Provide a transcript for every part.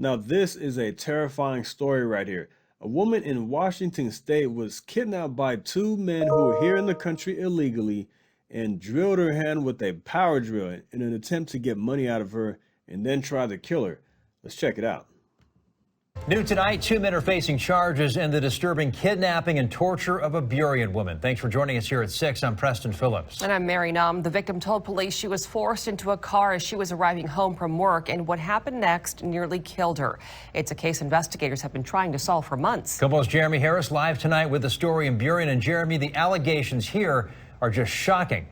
Now, this is a terrifying story right here. A woman in Washington state was kidnapped by two men who were here in the country illegally and drilled her hand with a power drill in an attempt to get money out of her and then tried to kill her. Let's check it out. New tonight, two men are facing charges in the disturbing kidnapping and torture of a Burien woman. Thanks for joining us here at 6. I'm Preston Phillips. And I'm Mary Num. The victim told police she was forced into a car as she was arriving home from work, and what happened next nearly killed her. It's a case investigators have been trying to solve for months. KOMO's Jeremy Harris live tonight with the story in Burien. And Jeremy, the allegations here are just shocking.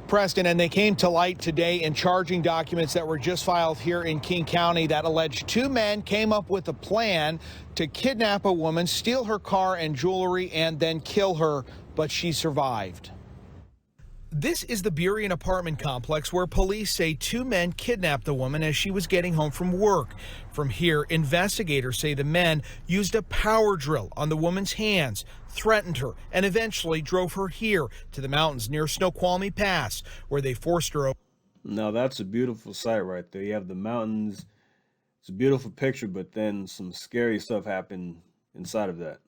Preston, and they came to light today in charging documents that were just filed here in King County that alleged two men came up with a plan to kidnap a woman, steal her car and jewelry, and then kill her, but she survived. This is the Burien apartment complex where police say two men kidnapped the woman as she was getting home from work. From here, investigators say the men used a power drill on the woman's hands, threatened her, and eventually drove her here to the mountains near Snoqualmie Pass, where they forced her. Now, that's a beautiful sight right there. You have the mountains. It's a beautiful picture, but then some scary stuff happened inside of that.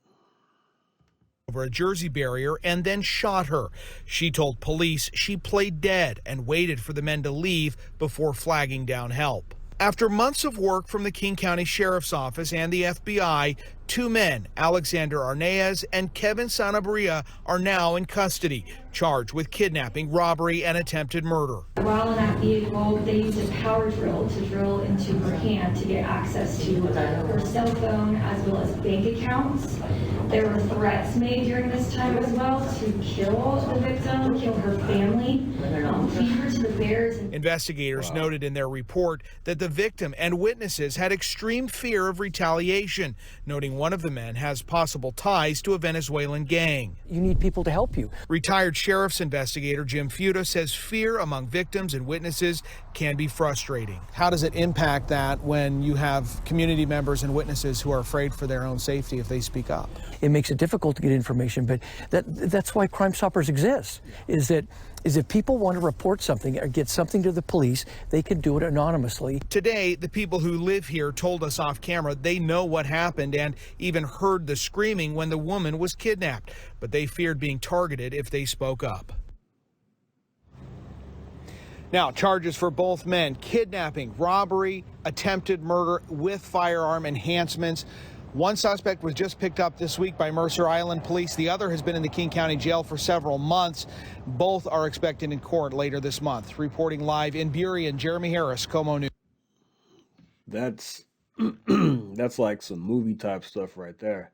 Over a Jersey barrier and then shot her. She told police she played dead and waited for the men to leave before flagging down help. After months of work from the King County Sheriff's Office and the FBI, two men, Alexander Arnaez and Kevin Sanabria, are now in custody, charged with kidnapping, robbery, and attempted murder. While in that vehicle, they used a power drill to drill into her hand to get access to her cell phone as well as bank accounts. There were threats made during this time as well to kill the victim, kill her family, feed her to the bears. Investigators noted in their report that the victim and witnesses had extreme fear of retaliation, noting one of the men has possible ties to a Venezuelan gang. You need people to help you. Retired sheriff's investigator Jim Fuda says fear among victims and witnesses can be frustrating. How does it impact that when you have community members and witnesses who are afraid for their own safety if they speak up? It makes it difficult to get information, but that's why Crime Stoppers exists, is that if people want to report something or get something to the police, they can do it anonymously. Today, the people who live here told us off camera they know what happened and even heard the screaming when the woman was kidnapped, but they feared being targeted if they spoke up. Now, charges for both men: kidnapping, robbery, attempted murder with firearm enhancements. One suspect was just picked up this week by Mercer Island Police. The other has been in the King County Jail for several months. Both are expected in court later this month. Reporting live in Burien, Jeremy Harris, KOMO News. That's that's like some movie type stuff right there.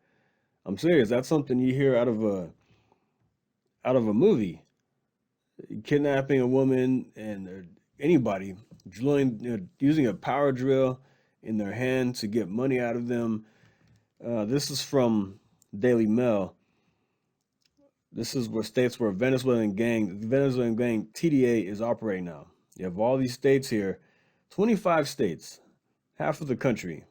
I'm serious. That's something you hear out of a movie. Kidnapping a woman and anybody, drilling, using a power drill in their hand to get money out of them. This is from Daily Mail. This is where states where the Venezuelan gang TDA is operating now. You have all these states here, 25 states, half of the country.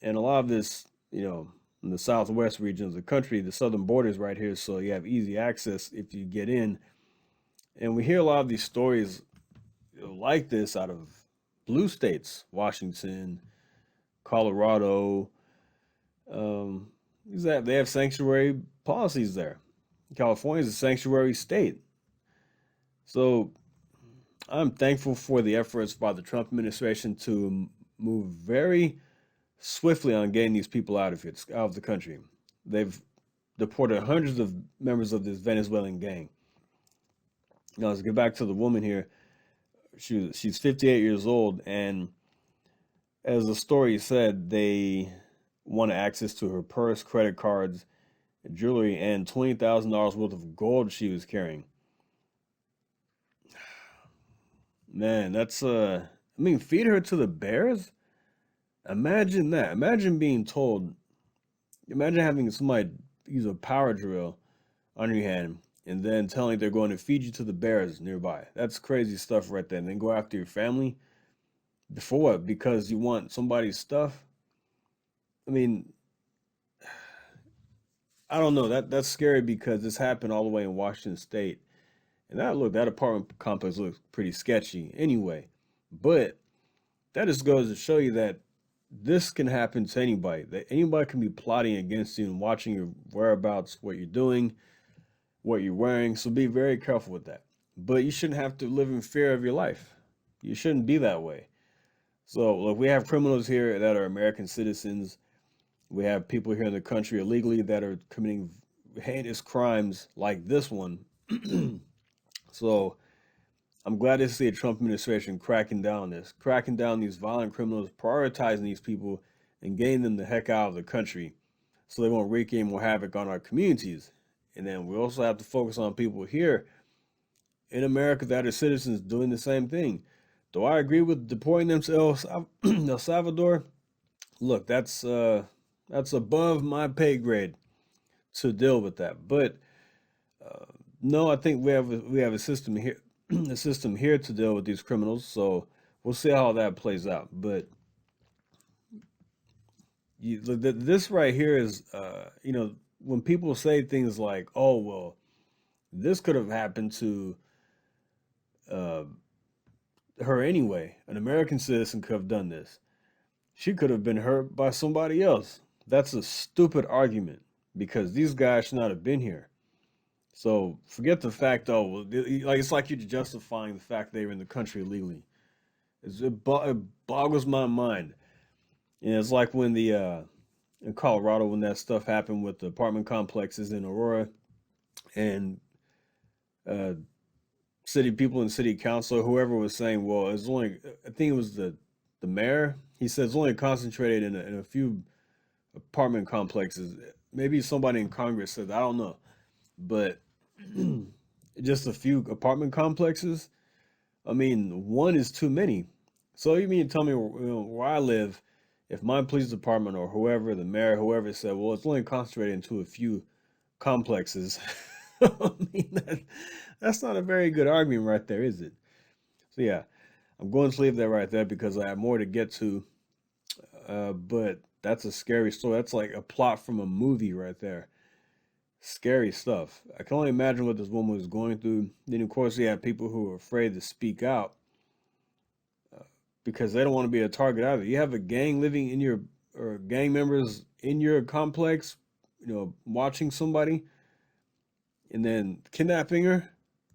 And a lot of this, in the southwest region of the country, the southern borders right here, so you have easy access if you get in. And we hear a lot of these stories like this out of blue states, Washington, Colorado. They have sanctuary policies there. California is a sanctuary state. So I'm thankful for the efforts by the Trump administration to move very swiftly on getting these people out of the country. They've deported hundreds of members of this Venezuelan gang. Now, let's get back to the woman here. She's 58 years old, and as the story said, they wanted access to her purse, credit cards, jewelry, and $20,000 worth of gold she was carrying. Man, that's feed her to the bears? Imagine that. Imagine having somebody use a power drill on your hand and then telling they're going to feed you to the bears nearby. That's crazy stuff right there. And then go after your family. For what? Because you want somebody's stuff? I don't know. That's scary because this happened all the way in Washington State. And that apartment complex looks pretty sketchy anyway. But that just goes to show you that this can happen to anybody, that anybody can be plotting against you and watching your whereabouts, what you're doing, what you're wearing. So be very careful with that. But you shouldn't have to live in fear of your life. You shouldn't be that way. So look, we have criminals here that are American citizens. We have people here in the country illegally that are committing heinous crimes like this one. So I'm glad to see a Trump administration cracking down on this, cracking down on these violent criminals, prioritizing these people and getting them the heck out of the country so they won't wreak any more havoc on our communities. And then we also have to focus on people here in America that are citizens doing the same thing. Do I agree with deporting them to El Salvador? Look, that's above my pay grade to deal with that. But no, I think we have a system here, a system here to deal with these criminals. So we'll see how that plays out. But this right here is, when people say things like, "Oh, well, this could have happened to her anyway. An American citizen could have done this. She could have been hurt by somebody else." That's a stupid argument because these guys should not have been here. So forget the fact, though, it's like you're justifying the fact they were in the country illegally. It boggles my mind. And it's like when in Colorado, when that stuff happened with the apartment complexes in Aurora, and city people and city council, whoever was saying, well, it's only, I think it was the mayor. He says only concentrated in a few apartment complexes. Maybe somebody in Congress said, I don't know, but just a few apartment complexes. I mean, one is too many. So you mean to tell me, where I live, if my police department or whoever, the mayor, whoever said, well, it's only concentrated into a few complexes. I mean, that's not a very good argument right there, is it? So yeah, I'm going to leave that right there because I have more to get to. But that's a scary story. That's like a plot from a movie right there. Scary stuff. I can only imagine what this woman was going through. Then, of course, you have people who are afraid to speak out because they don't want to be a target either. You have a gang living in your, or gang members in your complex, watching somebody and then kidnapping her.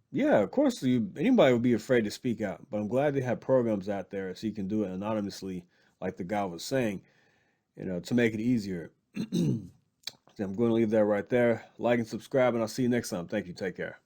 Yeah, of course, anybody would be afraid to speak out. But I'm glad they have programs out there so you can do it anonymously, like the guy was saying, to make it easier. I'm going to leave that right there. Like and subscribe, and I'll see you next time. Thank you. Take care.